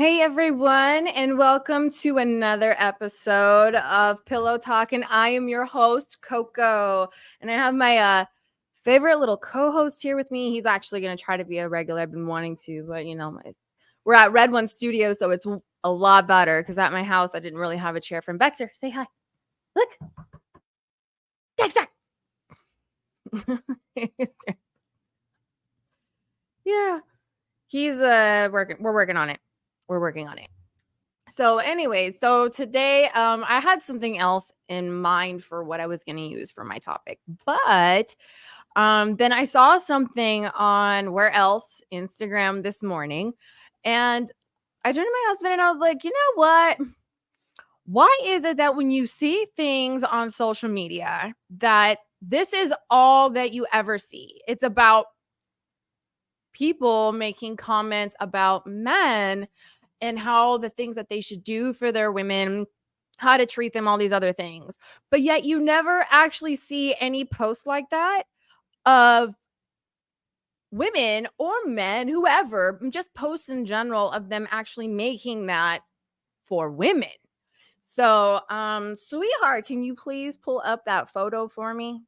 Hey everyone, and welcome to another episode of Pillow Talk. And I am your host, Coco. And I have my favorite little co-host here with me. He's actually going to try to be a regular. I've been wanting to, but we're at Red One Studio, so it's a lot better because at my house I didn't really have a chair from Bexer. Say hi. Look, Dexter. Yeah, he's working. We're working on it. We're working on it. So anyways, so today I had something else in mind for what I was going to use for my topic. But then I saw something on where else Instagram this morning, and I turned to my husband and I was like, "You know what? Why is it that when you see things on social media that this is all that you ever see? It's about people making comments about men and how the things that they should do for their women, how to treat them, all these other things. But yet you never actually see any posts like that of women or men, whoever, just posts in general of them actually making that for women. So, sweetheart, can you please pull up that photo for me?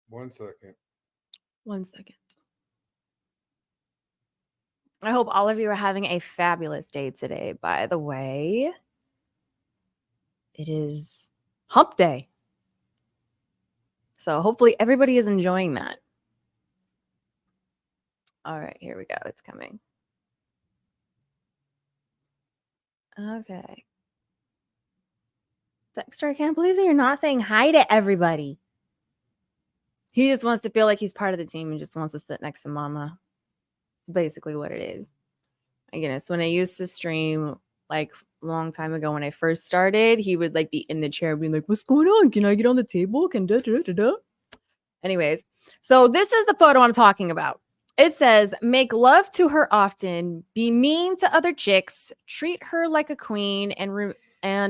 One second. 1 second. I hope all of you are having a fabulous day today. By the way, it is hump day. So hopefully everybody is enjoying that. All right, here we go. It's coming. Okay. Dexter, I can't believe that you're not saying hi to everybody. He just wants to feel like he's part of the team and just wants to sit next to mama. It's basically what it is. My goodness, when I used to stream like a long time ago when I first started, he would like be in the chair being like, "What's going on? Can I get on the table? Can da da da da?" Anyways, so this is the photo I'm talking about. It says, "Make love to her often, be mean to other chicks, treat her like a queen, and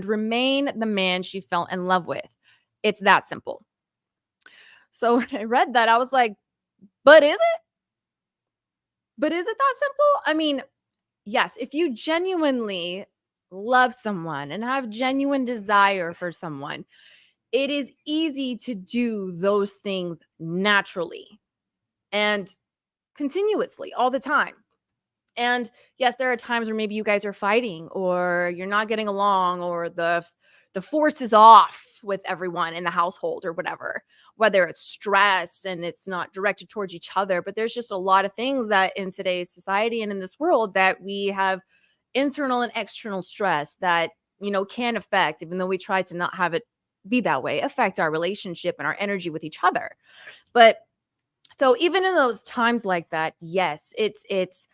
remain the man she fell in love with." It's that simple. So when I read that, I was like, but is it? But is it that simple? I mean, yes, if you genuinely love someone and have genuine desire for someone, it is easy to do those things naturally and continuously all the time. And yes, there are times where maybe you guys are fighting or you're not getting along or the force is off with everyone in the household or whatever, whether it's stress and it's not directed towards each other, but there's just a lot of things that in today's society and in this world that we have internal and external stress that, can affect, even though we try to not have it be that way, affect our relationship and our energy with each other. But so even in those times like that, yes, it's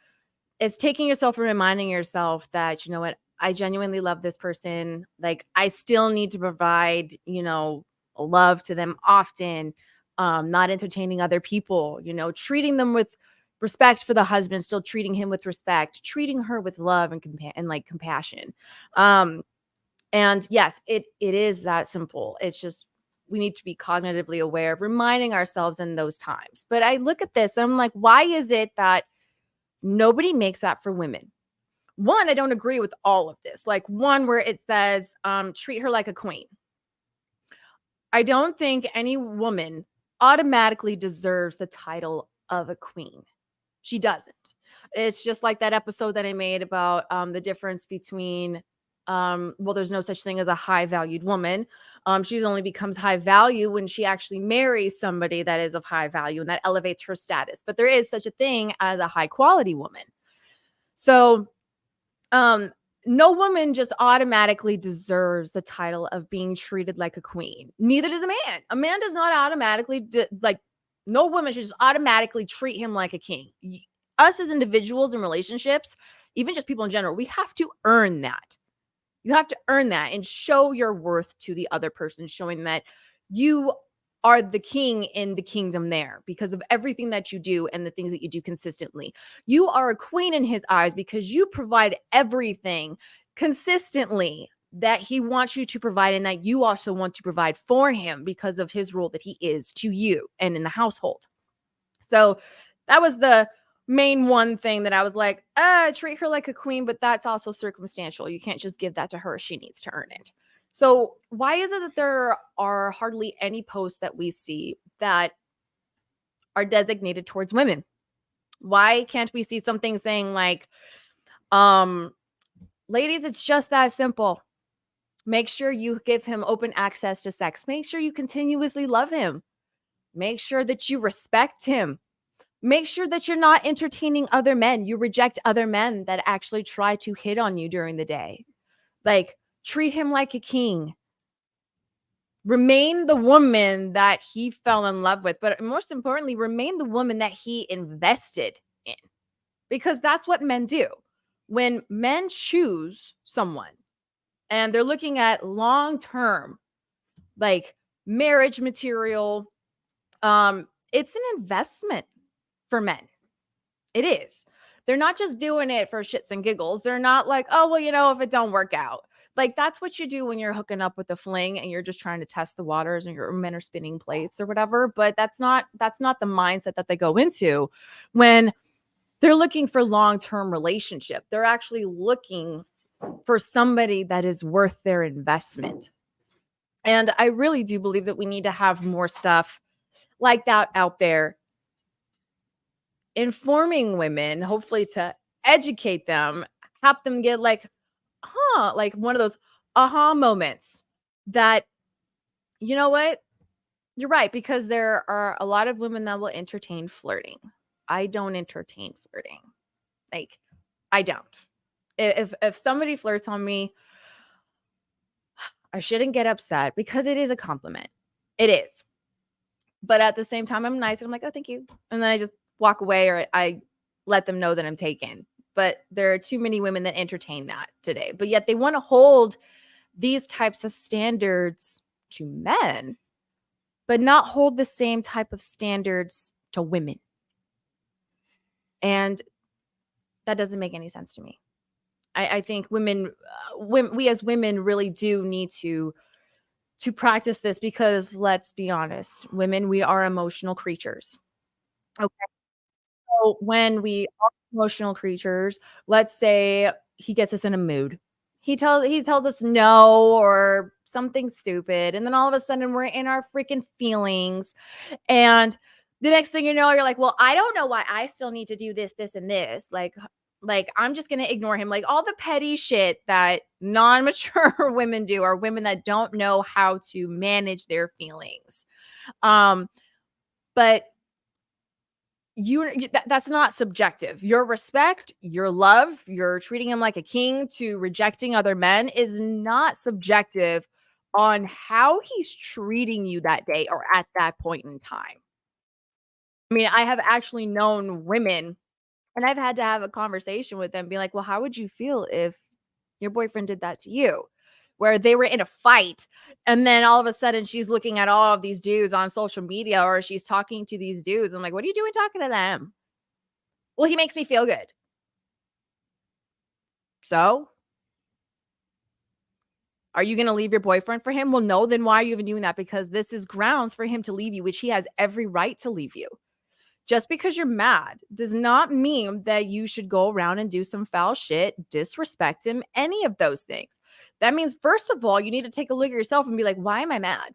taking yourself and reminding yourself that, you know what, I genuinely love this person. Like, I still need to provide, love to them often, not entertaining other people, treating them with respect for the husband, still treating him with respect, treating her with love and like compassion. Um, and yes, it is that simple. It's just we need to be cognitively aware of reminding ourselves in those times. But I look at this and I'm like, why is it that nobody makes that for women? One, I don't agree with all of this. Like one where it says, treat her like a queen. I don't think any woman automatically deserves the title of a queen. She doesn't. It's just like that episode that I made about the difference between well, there's no such thing as a high valued woman. She only becomes high value when she actually marries somebody that is of high value and that elevates her status. But there is such a thing as a high quality woman. So um no woman just automatically deserves the title of being treated like a queen. Neither does a man. A man does not automatically like no woman should just automatically treat him like a king. Us as individuals in relationships, even just people in general, we have to earn that. You have to earn that and show your worth to the other person, showing that you are the king in the kingdom there because of everything that you do and the things that you do consistently. You are a queen in his eyes because you provide everything consistently that he wants you to provide and that you also want to provide for him because of his role that he is to you and in the household. So that was the main one thing that I was like, treat her like a queen, but that's also circumstantial. You can't just give that to her. She needs to earn it. So why is it that there are hardly any posts that we see that are designated towards women? Why can't we see something saying like, ladies, it's just that simple. Make sure you give him open access to sex. Make sure you continuously love him. Make sure that you respect him. Make sure that you're not entertaining other men. You reject other men that actually try to hit on you during the day. Like, treat him like a king. Remain the woman that he fell in love with, but most importantly, remain the woman that he invested in. Because that's what men do. When men choose someone and they're looking at long-term, like marriage material, it's an investment for men. It is. They're not just doing it for shits and giggles. They're not like, oh, well, if it don't work out. Like, that's what you do when you're hooking up with a fling and you're just trying to test the waters and your men are spinning plates or whatever. But that's not the mindset that they go into when they're looking for long-term relationship. They're actually looking for somebody that is worth their investment. And I really do believe that we need to have more stuff like that out there, informing women, hopefully to educate them, help them get like one of those aha moments that, you know what? You're right, because there are a lot of women that will entertain flirting. I don't entertain flirting. Like, I don't. If somebody flirts on me, I shouldn't get upset because it is a compliment. It is. But at the same time, I'm nice and I'm like, oh, thank you. And then I just walk away or I let them know that I'm taken. But there are too many women that entertain that today. But yet they want to hold these types of standards to men, but not hold the same type of standards to women. And that doesn't make any sense to me. I think we as women really do need to practice this because let's be honest, women, we are emotional creatures. Okay. So when we are emotional creatures, let's say he gets us in a mood. He tells us no or something stupid. And then all of a sudden we're in our freaking feelings. And the next thing you know, you're like, well, I don't know why I still need to do this, this, and this. Like I'm just going to ignore him. Like all the petty shit that non-mature women do are women that don't know how to manage their feelings. But that's not subjective. Your respect, your love, you're treating him like a king to rejecting other men is not subjective on how he's treating you that day or at that point in time. I mean, I have actually known women and I've had to have a conversation with them, be like, well, how would you feel if your boyfriend did that to you? Where they were in a fight and then all of a sudden she's looking at all of these dudes on social media or she's talking to these dudes. I'm like, what are you doing talking to them? Well, he makes me feel good. So are you going to leave your boyfriend for him? Well, no, then why are you even doing that? Because this is grounds for him to leave you, which he has every right to leave you. Just because you're mad does not mean that you should go around and do some foul shit, disrespect him, any of those things. That means, first of all, you need to take a look at yourself and be like, why am I mad?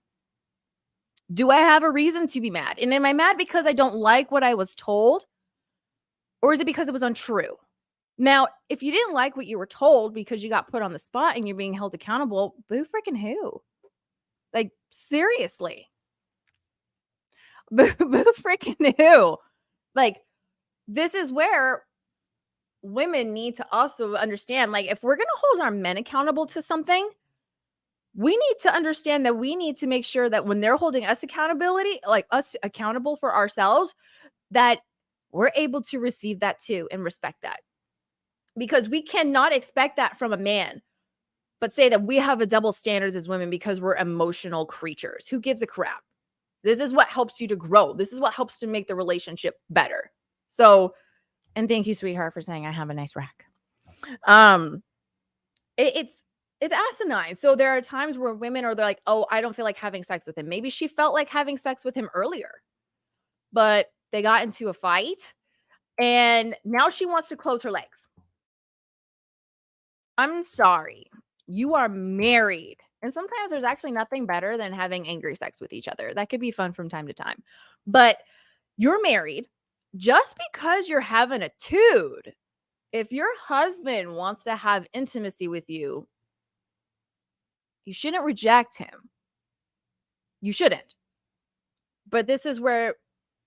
Do I have a reason to be mad? And am I mad because I don't like what I was told? Or is it because it was untrue? Now, if you didn't like what you were told because you got put on the spot and you're being held accountable, boo freaking who? Like, seriously. Boo freaking who? Like, this is where women need to also understand, like, if we're going to hold our men accountable to something, we need to understand that we need to make sure that when they're holding us accountable for ourselves, that we're able to receive that too and respect that. Because we cannot expect that from a man, but say that we have a double standards as women because we're emotional creatures. Who gives a crap? This is what helps you to grow. This is what helps to make the relationship better. So, and thank you, sweetheart, for saying I have a nice rack. It's It's asinine. So there are times where women are they're like, "Oh, I don't feel like having sex with him." Maybe she felt like having sex with him earlier, but they got into a fight and now she wants to close her legs. I'm sorry. You are married. And sometimes there's actually nothing better than having angry sex with each other. That could be fun from time to time. But you're married. Just because you're having a tood, if your husband wants to have intimacy with you, you shouldn't reject him. You shouldn't. But this is where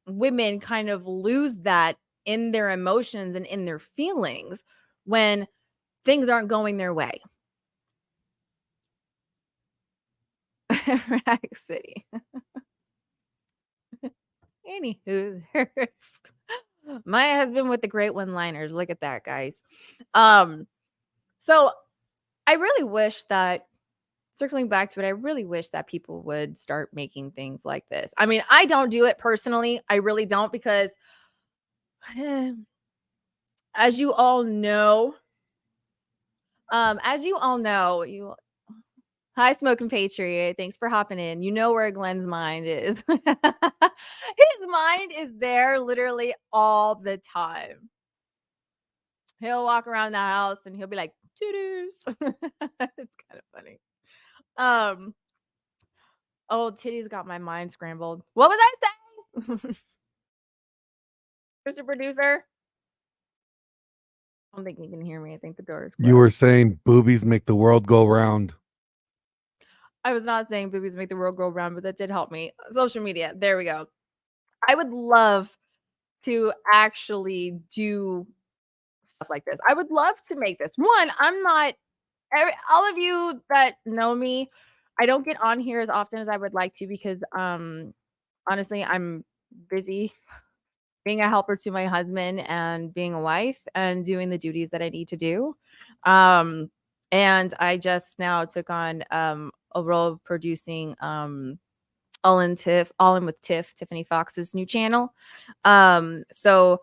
women kind of lose that in their emotions and in their feelings when things aren't going their way. Rack City. Anywho, my husband with the great one-liners. Look at that, guys. So I really wish that circling back to it, I really wish that people would start making things like this. I mean, I don't do it personally. I really don't because as you all know, you hi, Smoking Patriot. Thanks for hopping in. You know where Glenn's mind is. His mind is there literally all the time. He'll walk around the house and he'll be like, "Toodles." It's kind of funny. Um, oh, titties got my mind scrambled. What was I saying? Mr. Producer? I don't think you can hear me. I think the door is You were closed. saying boobies make the world go round. I was not saying boobies make the world go round, but that did help me. Social media. There we go. I would love to actually do stuff like this. I would love to make this. One, I'm not all of you that know me, I don't get on here as often as I would like to because honestly, I'm busy being a helper to my husband and being a wife and doing the duties that I need to do. Um and I just now took on a role of producing All in with Tiff, Tiffany Fox's new channel. So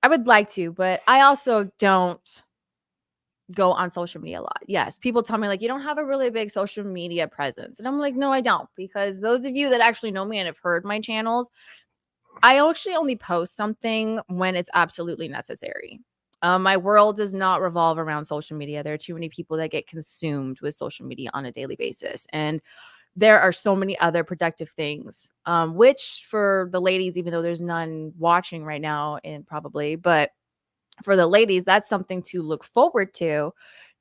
I would like to, but I also don't go on social media a lot. Yes, people tell me like you don't have a really big social media presence. And I'm like, no, I don't, because those of you that actually know me and have heard my channels, I actually only post something when it's absolutely necessary. My world does not revolve around social media. There are too many people that get consumed with social media on a daily basis. And there are so many other productive things, which for the ladies, even though there's none watching right now, and probably, but for the ladies, that's something to look forward to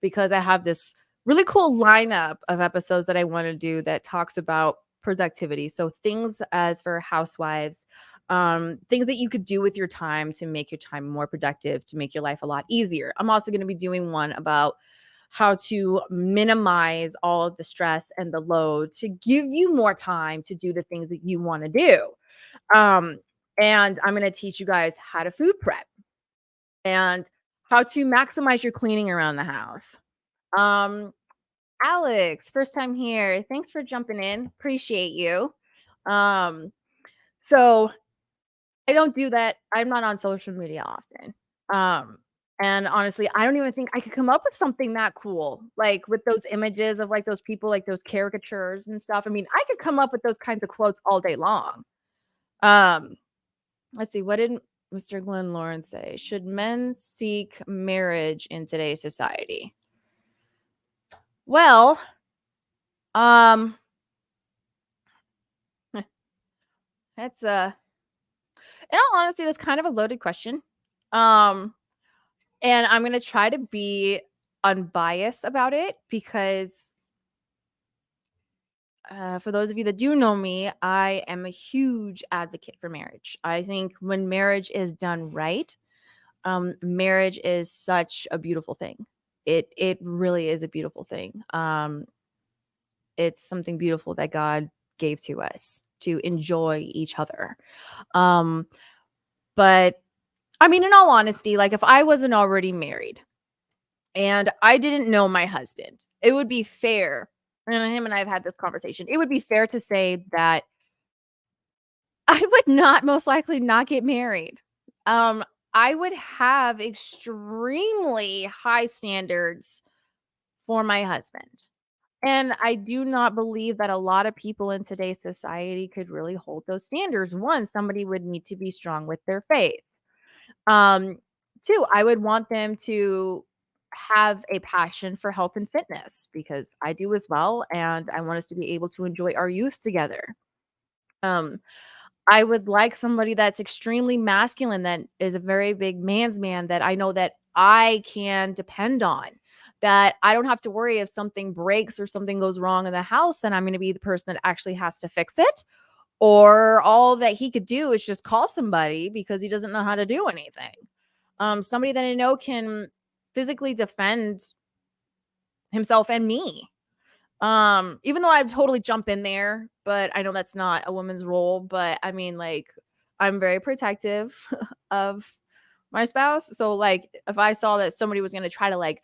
because I have this really cool lineup of episodes that I want to do that talks about productivity. So things as for housewives, things that you could do with your time to make your time more productive, to make your life a lot easier. I'm also going to be doing one about how to minimize all of the stress and the load to give you more time to do the things that you want to do. Um, and I'm going to teach you guys how to food prep and how to maximize your cleaning around the house. Um, Alex, first time here. Thanks for jumping in. Appreciate you. Um, so I don't do that. I'm not on social media often. Um, and honestly, I don't even think I could come up with something that cool, like with those images of like those people, like those caricatures and stuff. I mean, I could come up with those kinds of quotes all day long. Um, let's see, what did Mr. Glenn Lawrence say? Should men seek marriage in today's society? Well, um, that's in all honesty, that's kind of a loaded question. Um, and I'm gonna try to be unbiased about it because for those of you that do know me, I am a huge advocate for marriage. I think when marriage is done right, marriage is such a beautiful thing. It really is a beautiful thing. It's something beautiful that God gave to us to enjoy each other. Um, but I mean, in all honesty, like if I wasn't already married and I didn't know my husband, it would be fair. And him and I have had this conversation. It would be fair to say that I would not most likely not get married. Um, I would have extremely high standards for my husband. And I do not believe that a lot of people in today's society could really hold those standards. One, somebody would need to be strong with their faith. Um, Two, I would want them to have a passion for health and fitness because I do as well. And I want us to be able to enjoy our youth together. Um, I would like somebody that's extremely masculine, that is a very big man's man, that I know that I can depend on, that I don't have to worry if something breaks or something goes wrong in the house, then I'm going to be the person that actually has to fix it. Or all that he could do is just call somebody because he doesn't know how to do anything. Somebody that I know can physically defend himself and me. Even though I'd totally jump in there, but I know that's not a woman's role. But I mean, like, I'm very protective of my spouse. So, like, if I saw that somebody was going to try to, like,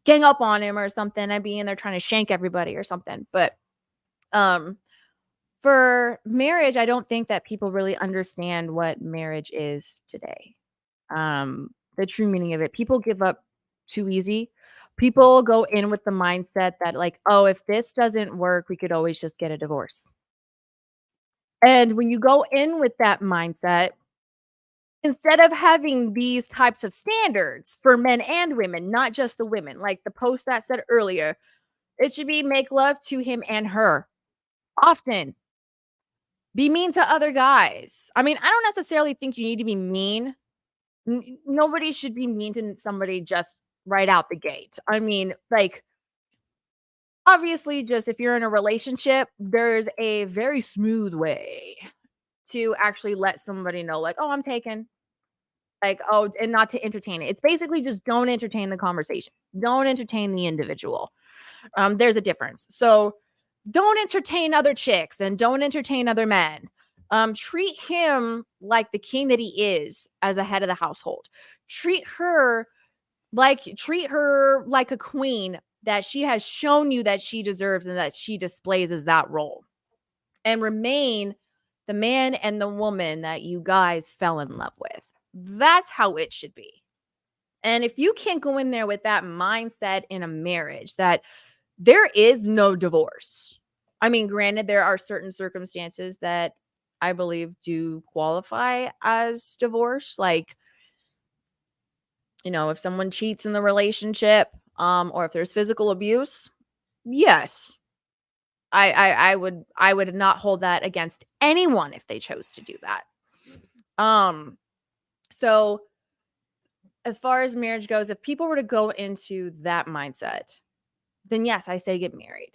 gang up on him or something, I'd be in there trying to shank everybody or something. But, for marriage, I don't think that people really understand what marriage is today. The true meaning of it. People give up too easy. People go in with the mindset that, like, oh, if this doesn't work, we could always just get a divorce. And when you go in with that mindset, instead of having these types of standards for men and women, not just the women, like the post that said earlier, it should be make love to him and her often. Be mean to other guys. I mean, I don't necessarily think you need to be mean. Nobody should be mean to somebody just right out the gate. I mean, like, obviously, just if you're in a relationship, there's a very smooth way to actually let somebody know, like, oh, I'm taken. Like, oh, and not to entertain it. It's basically just don't entertain the conversation. Don't entertain the individual. There's a difference. So don't entertain other chicks and don't entertain other men. Treat him like the king that he is as a head of the household. Treat her like a queen that she has shown you that she deserves and that she displays as that role. And remain the man and the woman that you guys fell in love with. That's how it should be. And if you can't go in there with that mindset in a marriage that there is no divorce. I mean, granted, there are certain circumstances that I believe do qualify as divorce. Like, if someone cheats in the relationship, or if there's physical abuse, yes. I would not hold that against anyone if they chose to do that. So as far as marriage goes, if people were to go into that mindset, then yes, I say get married.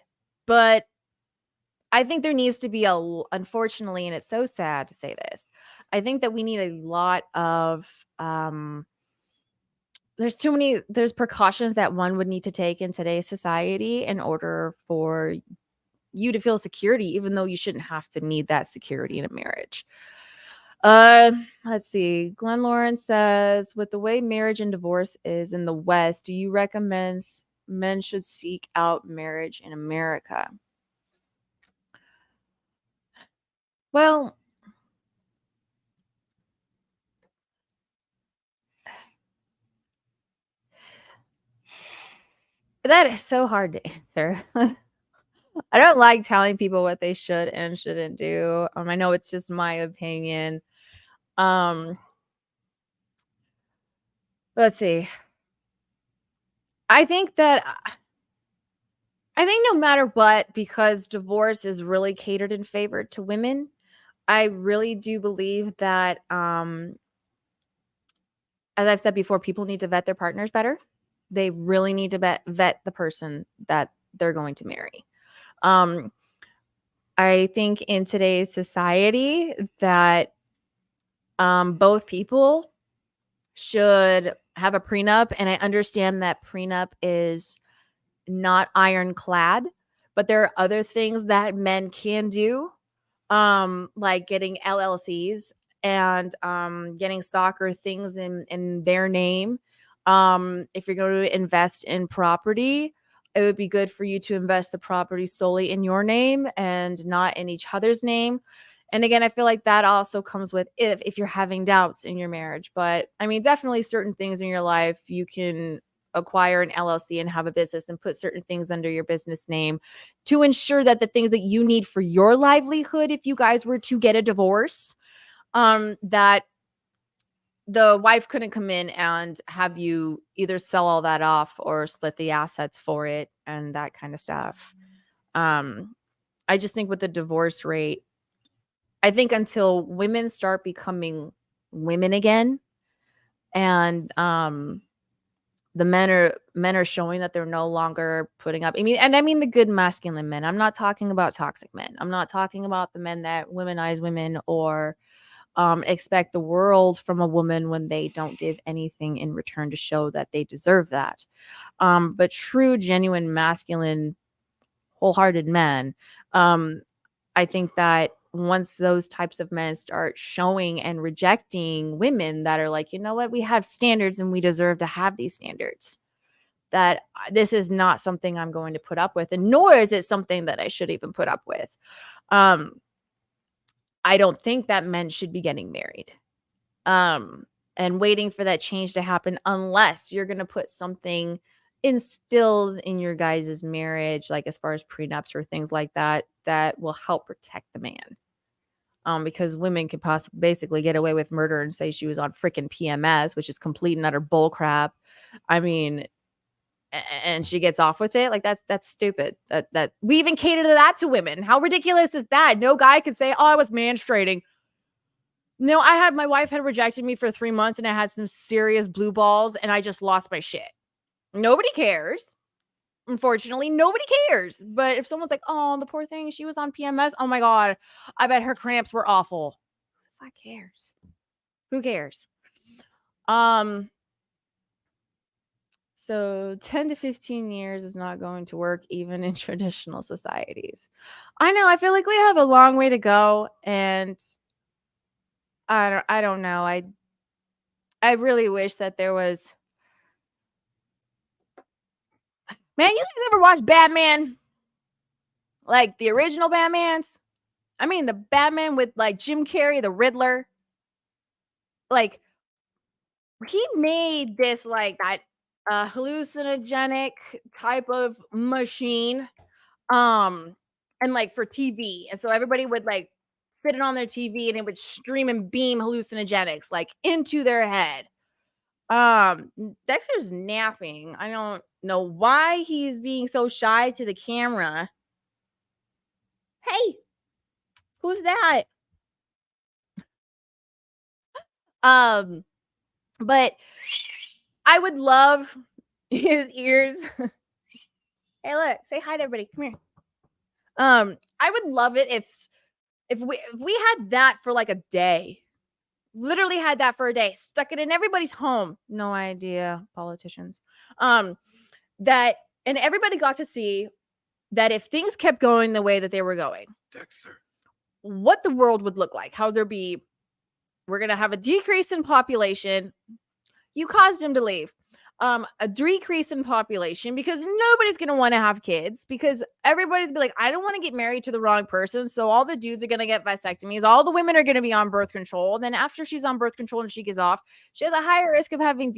But I think there needs to be unfortunately, and it's so sad to say this, I think that we need a lot of, there's precautions that one would need to take in today's society in order for you to feel security, even though you shouldn't have to need that security in a marriage. Let's see. Glenn Lawrence says, with the way marriage and divorce is in the West, do you recommend men should seek out marriage in America? Well, that is so hard to answer. I don't like telling people what they should and shouldn't do. I know it's just my opinion. Um, let's see. I think no matter what, because divorce is really catered and favored to women, I really do believe that, as I've said before, people need to vet their partners better. They really need to vet the person that they're going to marry. I think in today's society that both people should have a prenup. And I understand that prenup is not ironclad, but there are other things that men can do, like getting LLCs and getting stock or things in their name. If you're going to invest in property, it would be good for you to invest the property solely in your name and not in each other's name. And again, I feel like that also comes with if you're having doubts in your marriage. But I mean, definitely certain things in your life you can acquire an LLC and have a business and put certain things under your business name to ensure that the things that you need for your livelihood, if you guys were to get a divorce, that the wife couldn't come in and have you either sell all that off or split the assets for it and that kind of stuff. I just think with the divorce rate, I think until women start becoming women again, and the men are showing that they're no longer putting up. I mean the good masculine men. I'm not talking about toxic men. I'm not talking about the men that womanize women or expect the world from a woman when they don't give anything in return to show that they deserve that. But true, genuine, masculine, wholehearted men, I think that once those types of men start showing and rejecting women that are like, you know what, we have standards and we deserve to have these standards, that this is not something I'm going to put up with, and nor is it something that I should even put up with. I don't think that men should be getting married and waiting for that change to happen unless you're going to put something instilled in your guys' marriage, like as far as prenups or things like that, that will help protect the man. Because women could possibly basically get away with murder and say she was on freaking PMS, which is complete and utter bull crap. I mean, and she gets off with it. Like that's stupid. That we even cater to that to women. How ridiculous is that? No guy could say, "Oh, I was menstruating." No, my wife had rejected me for 3 months and I had some serious blue balls and I just lost my shit. Nobody cares. Unfortunately, nobody cares. But if someone's like, "Oh, the poor thing, she was on PMS. Oh my God, I bet her cramps were awful." Who cares? Who cares? So 10 to 15 years is not going to work even in traditional societies. I know, I feel like we have a long way to go, and I don't know. I really wish that there was. Man, you guys ever watch Batman? Like the original Batmans? I mean, the Batman with like Jim Carrey, the Riddler. Like, he made this like that hallucinogenic type of machine. And like for TV. And so everybody would like sit it on their TV and it would stream and beam hallucinogenics like into their head. Dexter's napping. I don't know why he's being so shy to the camera. Hey, who's that? Um, but I would love his ears. Hey, look, say hi to everybody. Come here. I would love it if we had that for like a day. Literally had that for a day. Stuck it in everybody's home. No idea, politicians. That and everybody got to see that if things kept going the way that they were going, Dexter, what the world would look like. How we're gonna have a decrease in population. You caused him to leave. A decrease in population because nobody's gonna want to have kids because everybody's be like, I don't want to get married to the wrong person. So all the dudes are gonna get vasectomies. All the women are gonna be on birth control. Then after she's on birth control and she gets off, she has a higher risk of having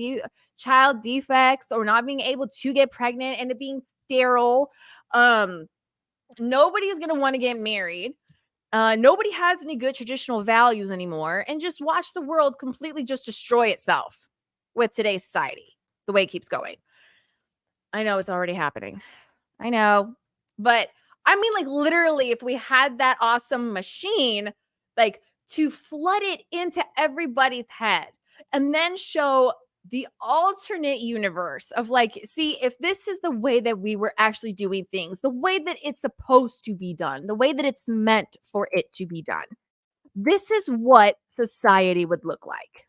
child defects or not being able to get pregnant and it being sterile. Nobody is gonna want to get married. Nobody has any good traditional values anymore, and just watch the world completely just destroy itself with today's society. The way it keeps going. I know it's already happening. I know. But I mean, like, literally, if we had that awesome machine, like, to flood it into everybody's head and then show the alternate universe of, like, see, if this is the way that we were actually doing things, the way that it's supposed to be done, the way that it's meant for it to be done, this is what society would look like.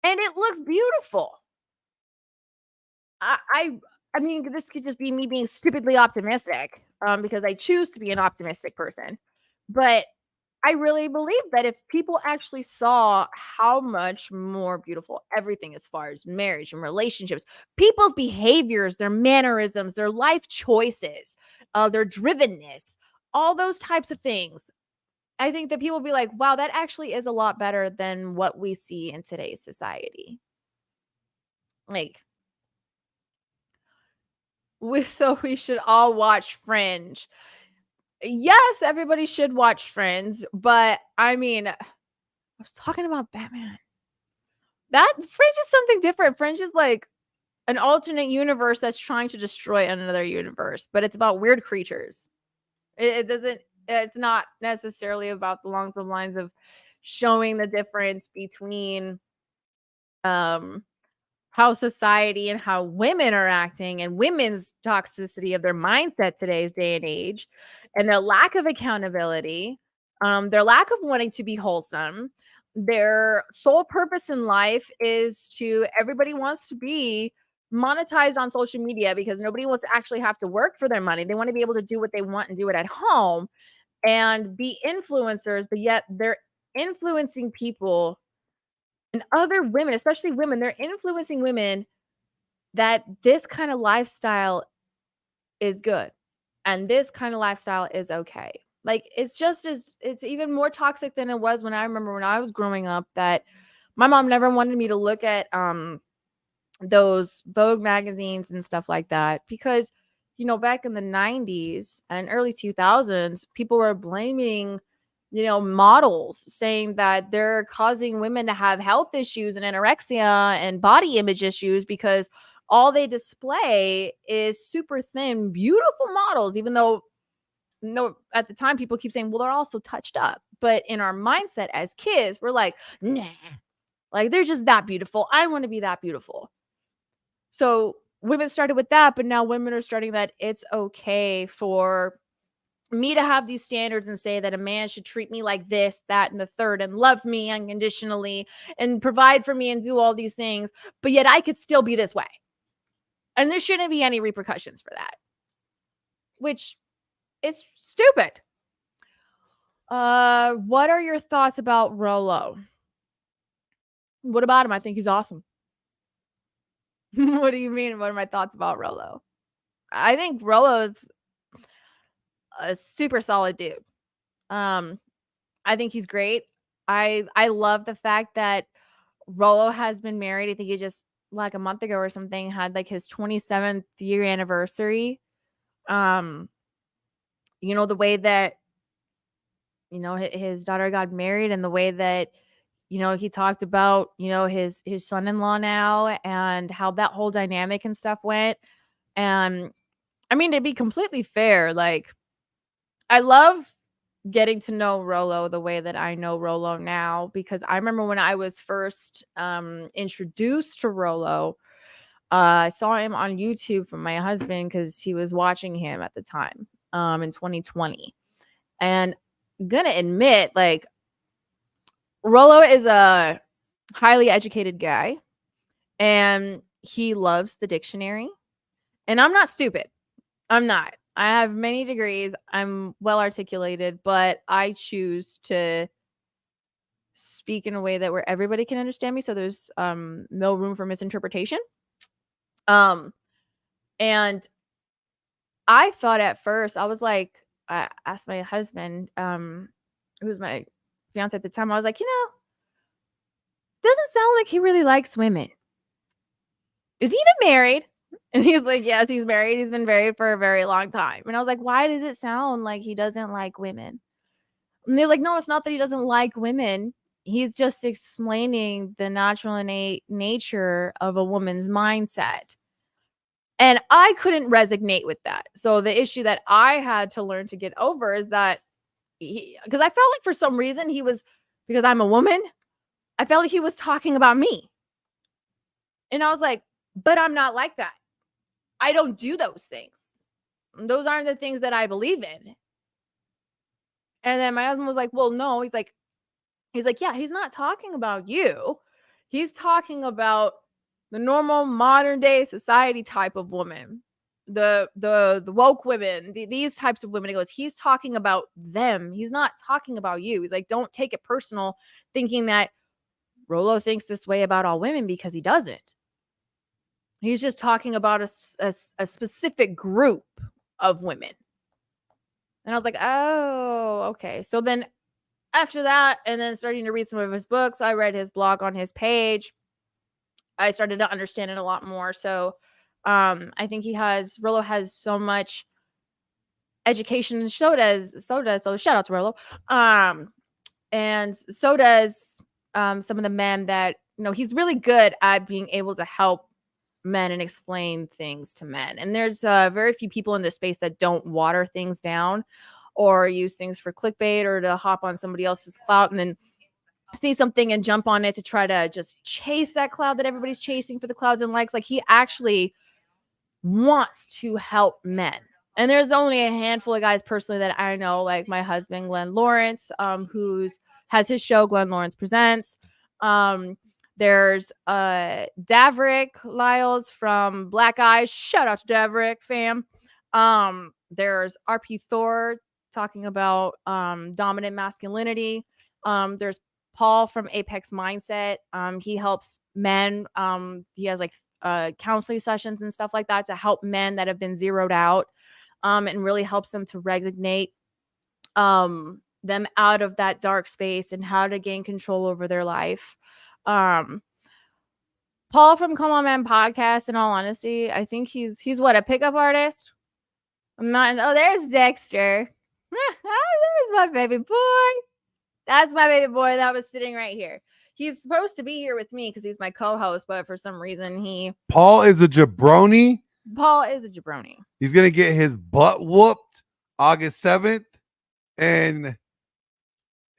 And it looks beautiful. I I I mean, this could just be me being stupidly optimistic, because I choose to be an optimistic person. But I really believe that if people actually saw how much more beautiful everything as far as marriage and relationships, people's behaviors, their mannerisms, their life choices, their drivenness, all those types of things, I think that people will be like, wow, that actually is a lot better than what we see in today's society. Like, we should all watch Fringe. Yes, everybody should watch Friends, but I mean, I was talking about Batman. That Fringe is something different. Fringe is like an alternate universe that's trying to destroy another universe, but it's about weird creatures. It doesn't, it's not necessarily about the long lines of showing the difference between um how society and how women are acting and women's toxicity of their mindset today's day and age, and their lack of accountability, their lack of wanting to be wholesome. Their sole purpose in life is to everybody wants to be monetized on social media because nobody wants to actually have to work for their money. They want to be able to do what they want and do it at home and be influencers, but yet they're influencing people and other women, especially women, they're influencing women that this kind of lifestyle is good and this kind of lifestyle is okay. Like it's even more toxic than it was when I remember when I was growing up, that my mom never wanted me to look at those Vogue magazines and stuff like that because back in the 90s and early 2000s people were blaming models, saying that they're causing women to have health issues and anorexia and body image issues because all they display is super thin, beautiful models, even though no, at the time people keep saying, well, they're all so touched up. But in our mindset as kids, we're like, nah, like they're just that beautiful. I want to be that beautiful. So women started with that, but now women are starting that it's okay for me to have these standards and say that a man should treat me like this, that, and the third, and love me unconditionally and provide for me and do all these things, but yet I could still be this way. And there shouldn't be any repercussions for that, which is stupid. What are your thoughts about Rolo? What about him? I think he's awesome. What do you mean? What are my thoughts about Rolo? I think Rolo is a super solid dude. I think he's great. I love the fact that Rolo has been married. I think he just like a month ago or something had like his 27th year anniversary. Um, the way that his daughter got married and the way that he talked about his son-in-law now and how that whole dynamic and stuff went. And I mean, to be completely fair, like I love getting to know Rolo the way that I know Rolo now, because I remember when I was first introduced to Rolo, I saw him on YouTube from my husband because he was watching him at the time in 2020. And I'm gonna admit, like, Rolo is a highly educated guy and he loves the dictionary. And I'm not stupid. I'm not. I have many degrees. I'm well articulated, but I choose to speak in a way that where everybody can understand me, so there's no room for misinterpretation. Um and I thought at first, I was like, I asked my husband, who was my fiance at the time, I was like, doesn't sound like he really likes women. Is he even married? And he's like, yes, he's married. He's been married for a very long time. And I was like, why does it sound like he doesn't like women? And they're like, no, it's not that he doesn't like women. He's just explaining the natural innate nature of a woman's mindset. And I couldn't resonate with that. So the issue that I had to learn to get over is that because I felt like for some reason because I'm a woman, I felt like he was talking about me. And I was like, but I'm not like that. I don't do those things. Those aren't the things that I believe in. And then my husband was like, well, no. He's like, yeah, he's not talking about you. He's talking about the normal modern day society type of woman, the woke women, these types of women. He goes, he's talking about them. He's not talking about you. He's like, don't take it personal, thinking that Rolo thinks this way about all women, because he doesn't. He's just talking about a specific group of women. And I was like, oh, okay. So then after that, and then starting to read some of his books, I read his blog on his page. I started to understand it a lot more. So I think Rolo has so much education, so shout out to Rolo. And so does some of the men that, he's really good at being able to help men and explain things to men. And there's very few people in this space that don't water things down or use things for clickbait or to hop on somebody else's clout and then see something and jump on it to try to just chase that cloud that everybody's chasing for the clouds and likes. Like, he actually wants to help men. And there's only a handful of guys personally that I know, like my husband, Glenn Lawrence, who's has his show, Glenn Lawrence Presents. There's Daverick Lyles from Black Eyes. Shout out to Daverick, fam. There's RP Thor talking about dominant masculinity. There's Paul from Apex Mindset. He helps men. He has like counseling sessions and stuff like that to help men that have been zeroed out, and really helps them to resonate them out of that dark space and how to gain control over their life. Paul from Come On Man podcast, in all honesty, I think he's what, a pickup artist? I'm not. Oh, there's Dexter. There's my baby boy. That's my baby boy that was sitting right here. He's supposed to be here with me because he's my co-host, but for some reason Paul is a jabroni. Paul is a jabroni. He's gonna get his butt whooped August 7th, and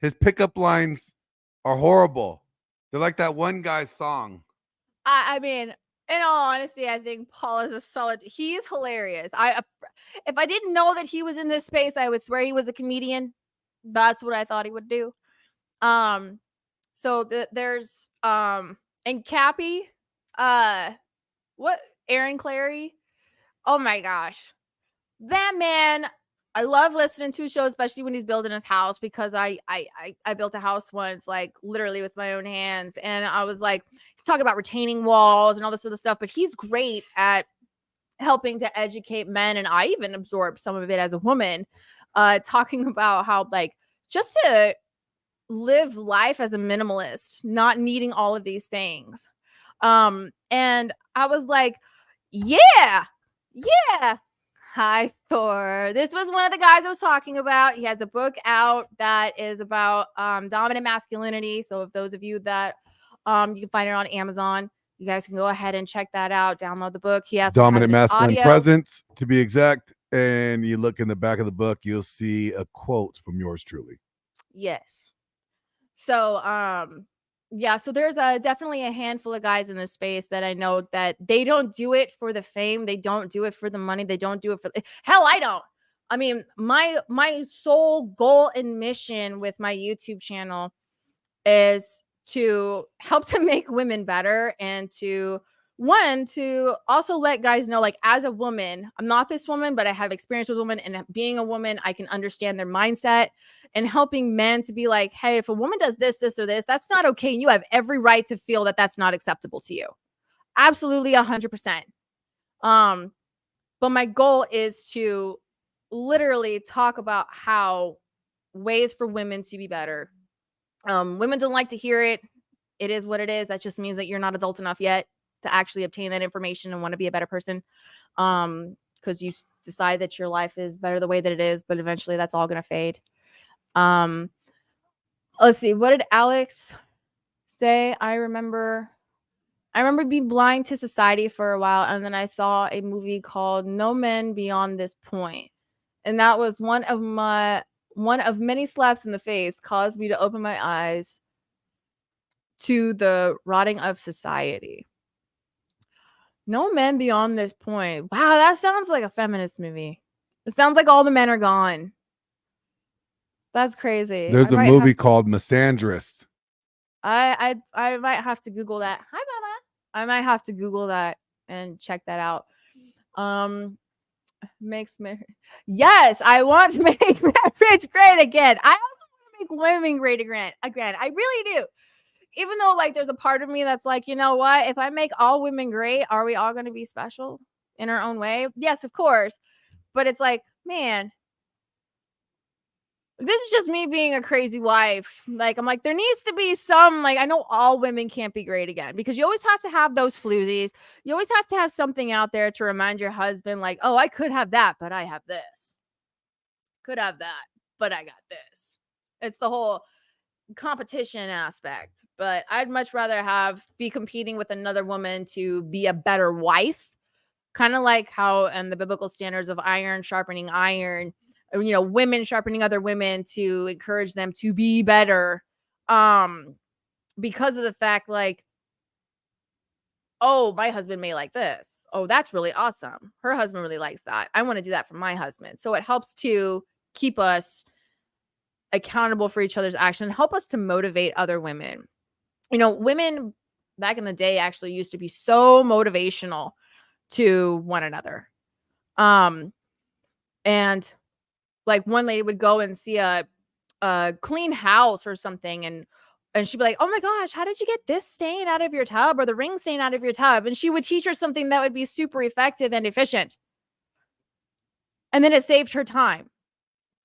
his pickup lines are horrible. They're like that one guy's song. I mean, in all honesty, I think Paul is a solid. He's hilarious. If I didn't know that he was in this space, I would swear he was a comedian. That's what I thought he would do. So there's and Cappy, Aaron Clary. Oh my gosh, that man. I love listening to his show, especially when he's building his house, because I built a house once, like literally with my own hands. And I was like, he's talking about retaining walls and all this other stuff, but he's great at helping to educate men. And I even absorbed some of it as a woman, talking about how, like, just to live life as a minimalist, not needing all of these things. And I was like, yeah. Hi, Thor. This was one of the guys I was talking about. He has a book out that is about dominant masculinity. So if those of you that you can find it on Amazon, you guys can go ahead and check that out. Download the book. He has Dominant Masculine audio. Presence, to be exact. And you look in the back of the book, you'll see a quote from yours truly. Yes. So yeah, so there's definitely a handful of guys in this space that I know that they don't do it for the fame, they don't do it for the money, they don't do it for hell, I don't. I mean, my sole goal and mission with my YouTube channel is to help to make women better, and to also let guys know, like, as a woman, I'm not this woman, but I have experience with women, and being a woman, I can understand their mindset, and helping men to be like, hey, if a woman does this, or this, that's not okay. And you have every right to feel that that's not acceptable to you. Absolutely 100%. But my goal is to literally talk about how ways for women to be better. Women don't like to hear it. It is what it is. That just means that you're not adult enough yet to actually obtain that information and want to be a better person. Because you decide that your life is better the way that it is, but eventually that's all going to fade. Let's see. What did Alex say? I remember being blind to society for a while, and then I saw a movie called No Men Beyond This Point. And that was one of many slaps in the face, caused me to open my eyes to the rotting of society. No Men Beyond This Point. Wow, that sounds like a feminist movie. It sounds like all the men are gone. That's crazy. There's a movie called Misandrist. I might have to Google that. Hi, Mama. I might have to Google that and check that out. Yes, I want to make marriage great again. I also want to make women great again. I really do. Even though, like, there's a part of me that's like, you know what? If I make all women great, are we all going to be special in our own way? Yes, of course. But it's like, man, this is just me being a crazy wife. Like, I'm like, there needs to be some, like, I know all women can't be great again, because you always have to have those floozies. You always have to have something out there to remind your husband, like, oh, I could have that, but I have this. Could have that, but I got this. It's the whole competition aspect. But I'd much rather be competing with another woman to be a better wife. Kind of like how in the biblical standards of iron sharpening iron, women sharpening other women to encourage them to be better. Because of the fact, like, oh, my husband may like this. Oh, that's really awesome. Her husband really likes that. I want to do that for my husband. So it helps to keep us accountable for each other's actions, help us to motivate other women. Women back in the day actually used to be so motivational to one another. And like one lady would go and see a clean house or something, and she'd be like, oh my gosh, how did you get this stain out of your tub or the ring stain out of your tub? And she would teach her something that would be super effective and efficient. And then it saved her time.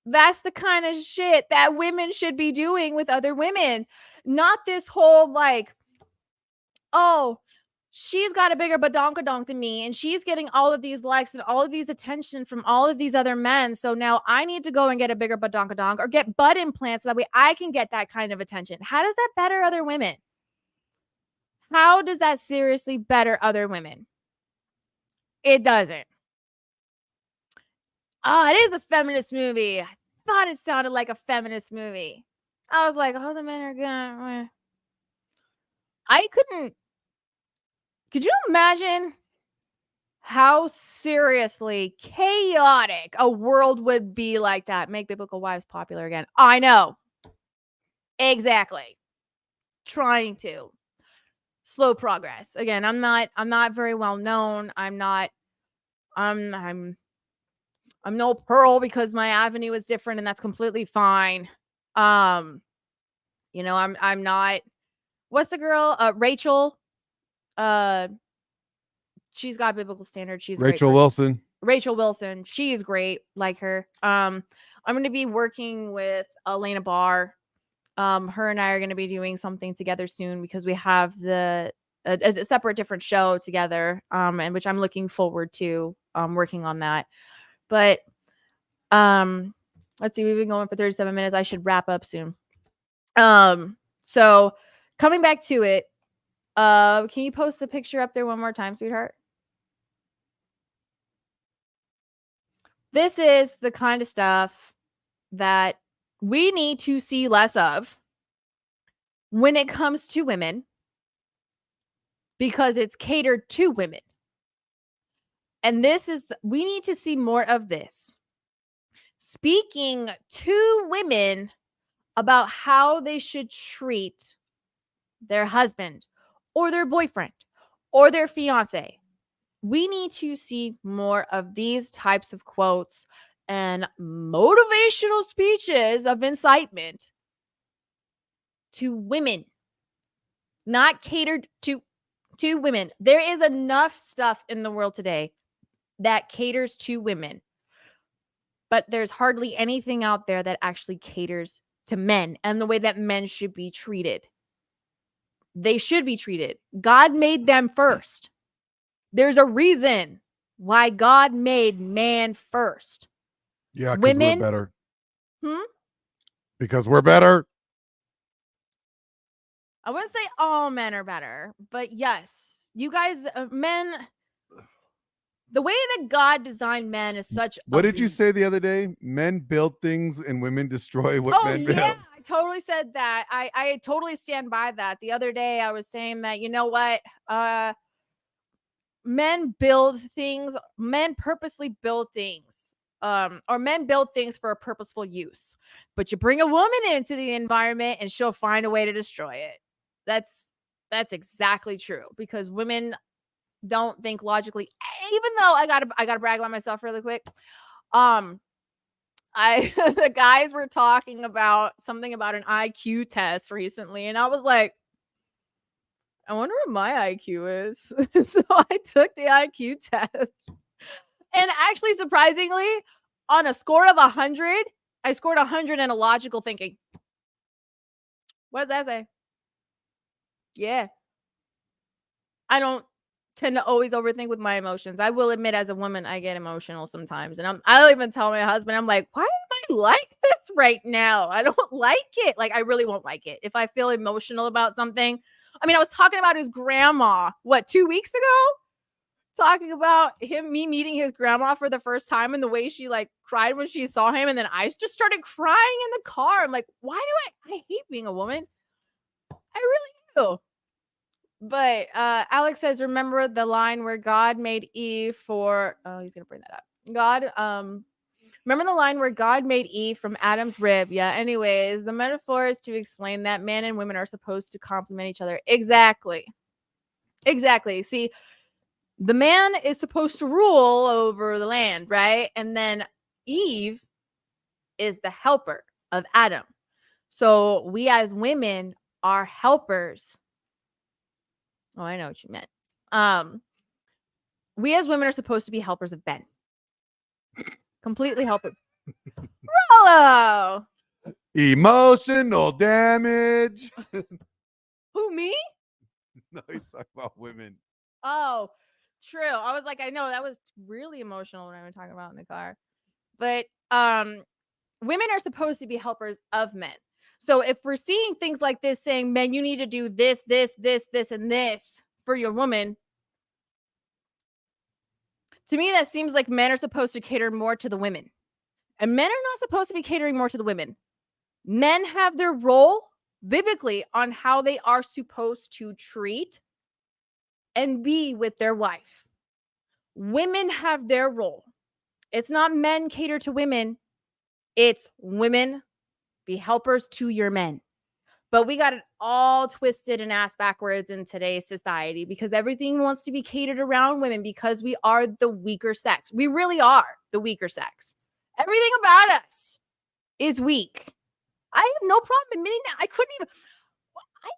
That's the kind of shit that women should be doing with other women. Not this whole like, oh, she's got a bigger badonkadonk than me, and she's getting all of these likes and all of these attention from all of these other men. So now I need to go and get a bigger badonkadonk or get butt implants so that way I can get that kind of attention. How does that better other women? How does that seriously better other women? It doesn't. Oh, it is a feminist movie. I thought it sounded like a feminist movie. I was like, oh, the men are gonna. I couldn't. Could you imagine how seriously chaotic a world would be like that? Make biblical wives popular again. I know. Exactly. Trying to. Slow progress. Again, I'm not very well known. I'm no Pearl because my avenue is different, and that's completely fine. I'm not. What's the girl? Rachel. She's got biblical standards. She's Rachel great Wilson. Rachel Wilson. She's great. Like her. I'm going to be working with Elena Barr. Her and I are going to be doing something together soon because we have a separate different show together. And which I'm looking forward to working on that. But let's see, we've been going for 37 minutes. I should wrap up soon. So coming back to it, can you post the picture up there one more time, sweetheart? This is the kind of stuff that we need to see less of when it comes to women, because it's catered to women. And we need to see more of this. Speaking to women about how they should treat their husband or their boyfriend or their fiance. We need to see more of these types of quotes and motivational speeches of incitement to women, not catered to women. There is enough stuff in the world today that caters to women, but there's hardly anything out there that actually caters to men and the way that men should be treated. They should be treated. God made them first. There's a reason why God made man first. Yeah, because women, we're better. Because we're better. I wouldn't say all men are better, but yes, you guys, men, the way that God designed men is such. What did you say the other day? Men build things and women destroy what men build. Yeah, I totally said that. I totally stand by that. The other day I was saying that, you know what? Men build things, men purposely build things. Or men build things for a purposeful use. But you bring a woman into the environment and she'll find a way to destroy it. That's exactly true, because women don't think logically. Even though I gotta brag on myself really quick. The guys were talking about something about an IQ test recently, and I was like, I wonder what my IQ is. So I took the IQ test, and actually, surprisingly, on a score of 100, I scored 100 in illogical thinking. What does that say? Yeah. I don't tend to always overthink with my emotions. I will admit, as a woman, I get emotional sometimes. And I'll even tell my husband, I'm like, why am I like this right now? I don't like it. Like, I really won't like it. If I feel emotional about something. I mean, I was talking about his grandma, 2 weeks ago? Talking about me meeting his grandma for the first time and the way she like cried when she saw him. And then I just started crying in the car. I'm like, why do I hate being a woman. I really do. But Alex says, remember the line where God made Eve for, oh, he's going to bring that up. Remember the line where God made Eve from Adam's rib? Yeah. Anyways, the metaphor is to explain that men and women are supposed to complement each other. Exactly. See, the man is supposed to rule over the land, right? And then Eve is the helper of Adam. So we as women are helpers. Oh, I know what you meant. We as women are supposed to be helpers of Ben. Completely helpers. Rollo! Emotional damage. Who, me? No, he's talking about women. Oh, true. I was like, I know that was really emotional when I was talking about in the car. But women are supposed to be helpers of men. So if we're seeing things like this saying, men, you need to do this, and this for your woman, to me, that seems like men are supposed to cater more to the women. And men are not supposed to be catering more to the women. Men have their role biblically on how they are supposed to treat and be with their wife. Women have their role. It's not men cater to women. It's women be helpers to your men. But we got it all twisted and ass backwards in today's society because everything wants to be catered around women because we are the weaker sex. We really are the weaker sex. Everything about us is weak. I have no problem admitting that. I couldn't even. I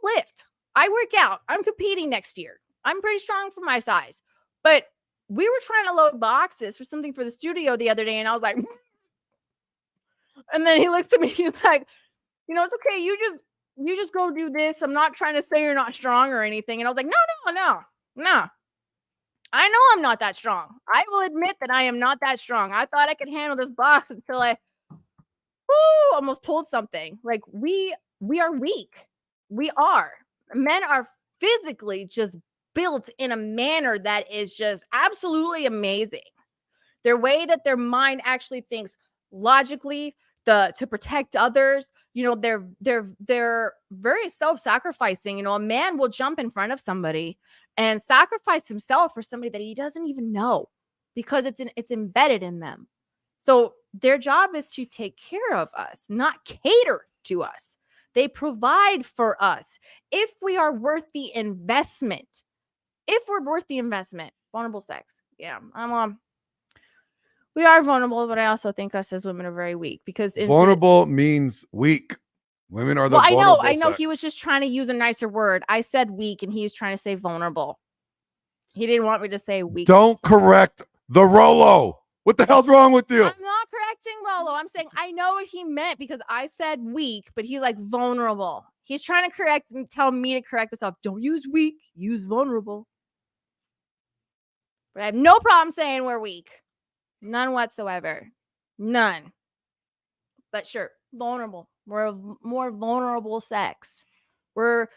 lift. I work out. I'm competing next year. I'm pretty strong for my size. But we were trying to load boxes for something for the studio the other day, and I was like, and then he looks at me. He's like, it's okay. You just go do this. I'm not trying to say you're not strong or anything. And I was like, no. I know I'm not that strong. I will admit that I am not that strong. I thought I could handle this box until I almost pulled something. Like we are weak. We are. Men are physically just built in a manner that is just absolutely amazing. Their way that their mind actually thinks logically, to protect others, they're very self-sacrificing. A man will jump in front of somebody and sacrifice himself for somebody that he doesn't even know because it's embedded in them. So their job is to take care of us, not cater to us. They provide for us if we are worth the investment. If we're worth the investment. Vulnerable sex. Yeah, we are vulnerable, but I also think us as women are very weak because vulnerable means weak. Women are the vulnerable I know. sex. He was just trying to use a nicer word. I said weak, and he was trying to say vulnerable. He didn't want me to say weak. Don't correct the Rollo. What the hell's wrong with you? I'm not correcting Rollo. I'm saying I know what he meant because I said weak, but he's like vulnerable. He's trying to tell me to correct myself. Don't use weak, use vulnerable. But I have no problem saying we're weak. None whatsoever. None. But sure, vulnerable. We're a more vulnerable sex. We're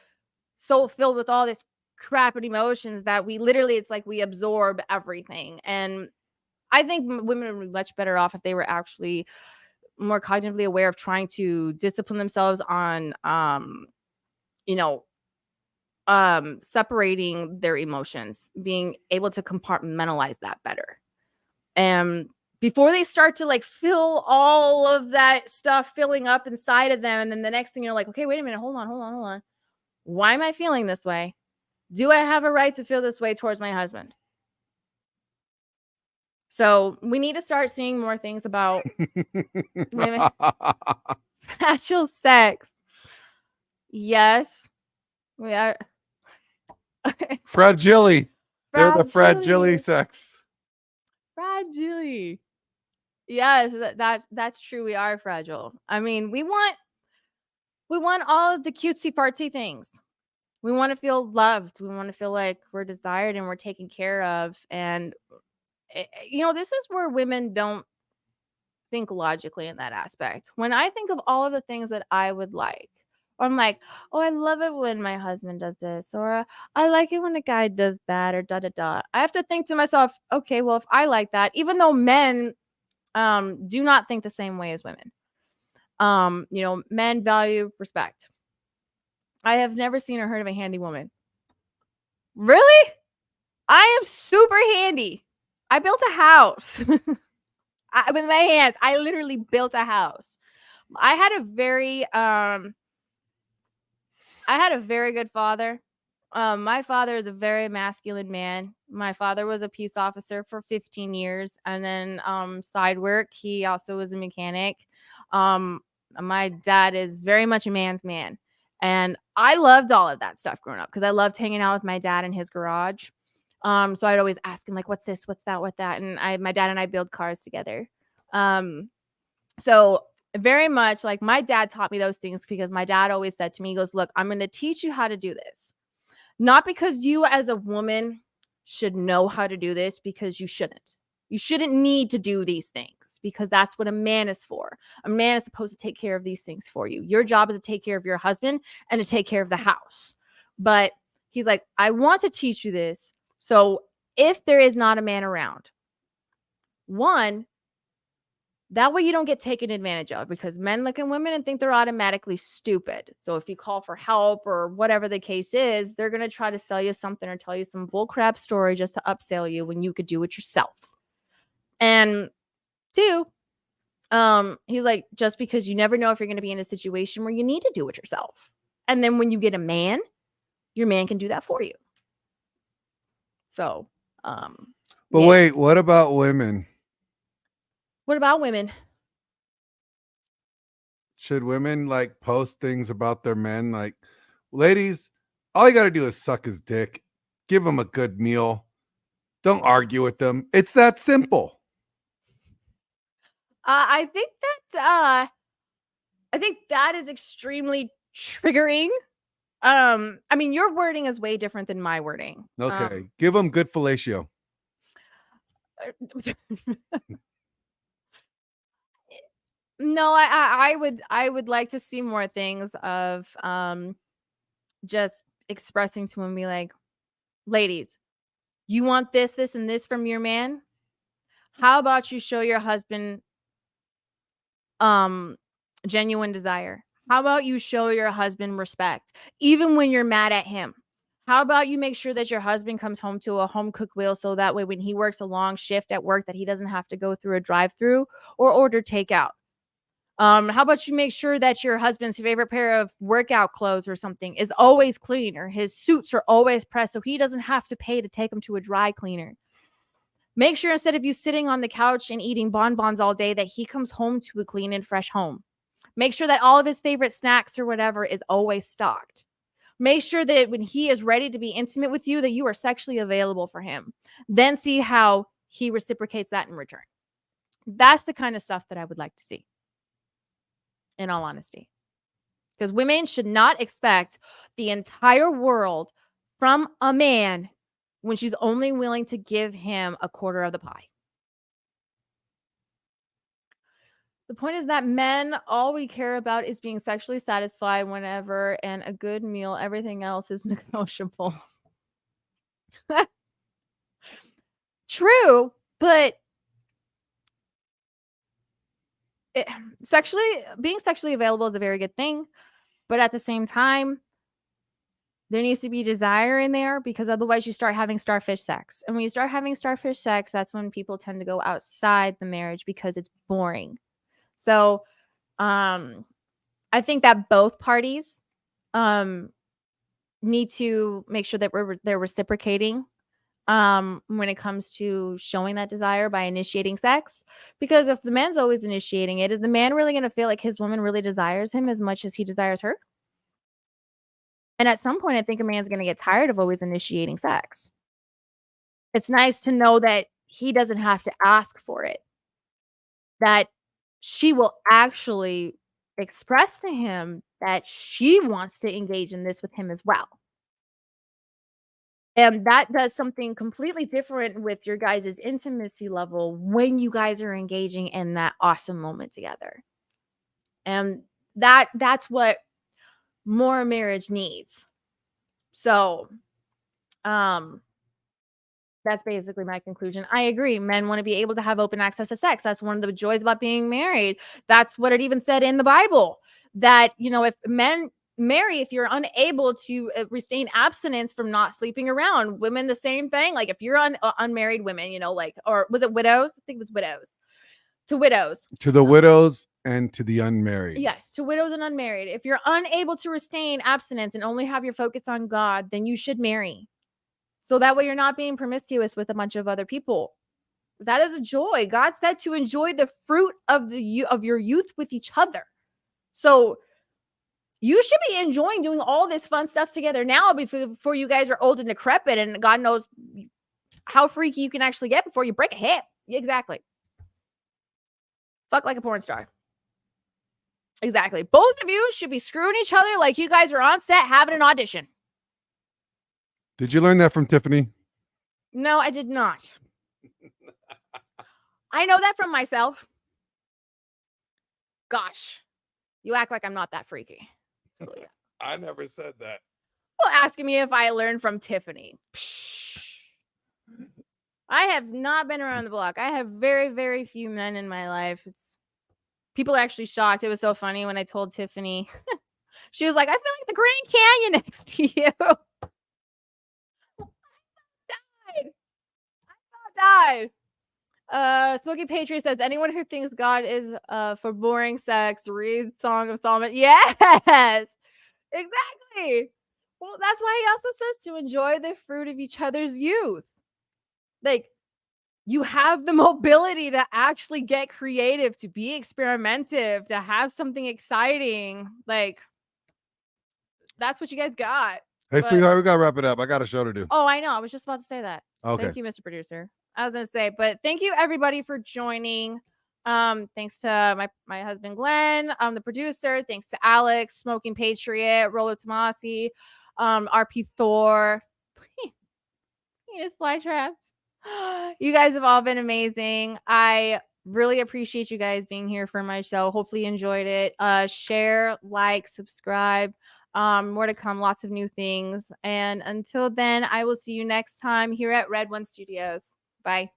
so filled with all this crap and emotions that it's like we absorb everything. And I think women would be much better off if they were actually more cognitively aware of trying to discipline themselves on, separating their emotions, being able to compartmentalize that better. And before they start to like feel all of that stuff filling up inside of them. And then the next thing you're like, okay, wait a minute. Hold on. Why am I feeling this way? Do I have a right to feel this way towards my husband? So we need to start seeing more things about women. Natural sex. Yes, we are. Fragile. They're the fragile sex. Fragile. Yes, that's true. We are fragile. I mean, we want all of the cutesy fartsy things. We want to feel loved. We want to feel like we're desired and we're taken care of. And this is where women don't think logically in that aspect. When I think of all of the things that I would like, or I'm like, oh, I love it when my husband does this, or I like it when a guy does that, or da da da. I have to think to myself, okay, well, if I like that, even though men do not think the same way as women, men value respect. I have never seen or heard of a handy woman. Really? I am super handy. I built a house with my hands. I literally built a house. I had a very good father. My father is a very masculine man. My father was a peace officer for 15 years, and then side work, he also was a mechanic. My dad is very much a man's man, and I loved all of that stuff growing up because I loved hanging out with my dad in his garage. So I'd always ask him like, "What's this? What's that? What that?" And my dad and I build cars together. So very much like my dad taught me those things because my dad always said to me, he goes, look, I'm going to teach you how to do this. Not because you as a woman should know how to do this, because you shouldn't. You shouldn't need to do these things because that's what a man is for. A man is supposed to take care of these things for you. Your job is to take care of your husband and to take care of the house. But he's like, I want to teach you this. So if there is not a man around, one, that way you don't get taken advantage of, because men look at women and think they're automatically stupid. So if you call for help or whatever the case is, they're going to try to sell you something or tell you some bullcrap story just to upsell you when you could do it yourself. And two, he's like, just because you never know if you're going to be in a situation where you need to do it yourself. And then when you get a man, your man can do that for you. So, but yeah. wait, what about women? What about women? Should women like post things about their men? Like, ladies, all you got to do is suck his dick, give him a good meal. Don't argue with them. It's that simple. I think that is extremely triggering. I mean, your wording is way different than my wording. Okay, give him good fellatio. No, I would like to see more things of just expressing to him, be like, ladies, you want this, this, and this from your man? How about you show your husband genuine desire? How about you show your husband respect, even when you're mad at him? How about you make sure that your husband comes home to a home cooked meal, so that way when he works a long shift at work, that he doesn't have to go through a drive-through or order takeout? How about you make sure that your husband's favorite pair of workout clothes or something is always clean, or his suits are always pressed so he doesn't have to pay to take them to a dry cleaner? Make sure instead of you sitting on the couch and eating bonbons all day, that he comes home to a clean and fresh home. Make sure that all of his favorite snacks or whatever is always stocked. Make sure that when he is ready to be intimate with you, that you are sexually available for him. Then see how he reciprocates that in return. That's the kind of stuff that I would like to see, in all honesty. Because women should not expect the entire world from a man when she's only willing to give him a quarter of the pie. The point is that men, all we care about is being sexually satisfied whenever, and a good meal. Everything else is negotiable. True, but being sexually available is a very good thing. But at the same time, there needs to be desire in there, because otherwise you start having starfish sex. And when you start having starfish sex, that's when people tend to go outside the marriage because it's boring. So I think that both parties need to make sure that they're reciprocating when it comes to showing that desire by initiating sex. Because if the man's always initiating it, is the man really going to feel like his woman really desires him as much as he desires her? And at some point, I think a man's going to get tired of always initiating sex. It's nice to know that he doesn't have to ask for it. that she will actually express to him that she wants to engage in this with him as well. And that does something completely different with your guys' intimacy level when you guys are engaging in that awesome moment together. And that's what more marriage needs. So, that's basically my conclusion. I agree. Men want to be able to have open access to sex. That's one of the joys about being married. That's what it even said in the Bible, that, if men marry, if you're unable to restrain abstinence from not sleeping around, women, the same thing. Like if you're unmarried women, or was it widows? I think it was widows. To widows. To the widows and to the unmarried. Yes, to widows and unmarried. If you're unable to restrain abstinence and only have your focus on God, then you should marry. So that way you're not being promiscuous with a bunch of other people. That is a joy. God said to enjoy the fruit of your youth with each other. So you should be enjoying doing all this fun stuff together now before you guys are old and decrepit, and God knows how freaky you can actually get before you break a hip. Exactly. Fuck like a porn star. Exactly. Both of you should be screwing each other like you guys are on set having an audition. Did you learn that from Tiffany? No, I did not. I know that from myself. Gosh, you act like I'm not that freaky. I never said that. Well, asking me if I learned from Tiffany. Psh. I have not been around the block. I have very, very few men in my life. People are actually shocked. It was so funny when I told Tiffany. She was like, I feel like the Grand Canyon next to you. I died. Smoky Patriot says, anyone who thinks God is for boring sex, read Song of Solomon. Yes, exactly. Well, that's why he also says to enjoy the fruit of each other's youth. Like, you have the mobility to actually get creative, to be experimentative, to have something exciting. Like, that's what you guys got. Hey, sweetheart, we got to wrap it up. I got a show to do. Oh, I know. I was just about to say that. Okay. Thank you, Mr. Producer. I was going to say, but thank you everybody for joining. Thanks to my husband, Glenn, the producer. Thanks to Alex, Smoking Patriot, Rolo Tomasi, RP Thor, Penis Fly Traps. You guys have all been amazing. I really appreciate you guys being here for my show. Hopefully you enjoyed it. Share, like, subscribe. More to come, lots of new things. And until then, I will see you next time here at Red One Studios. Bye.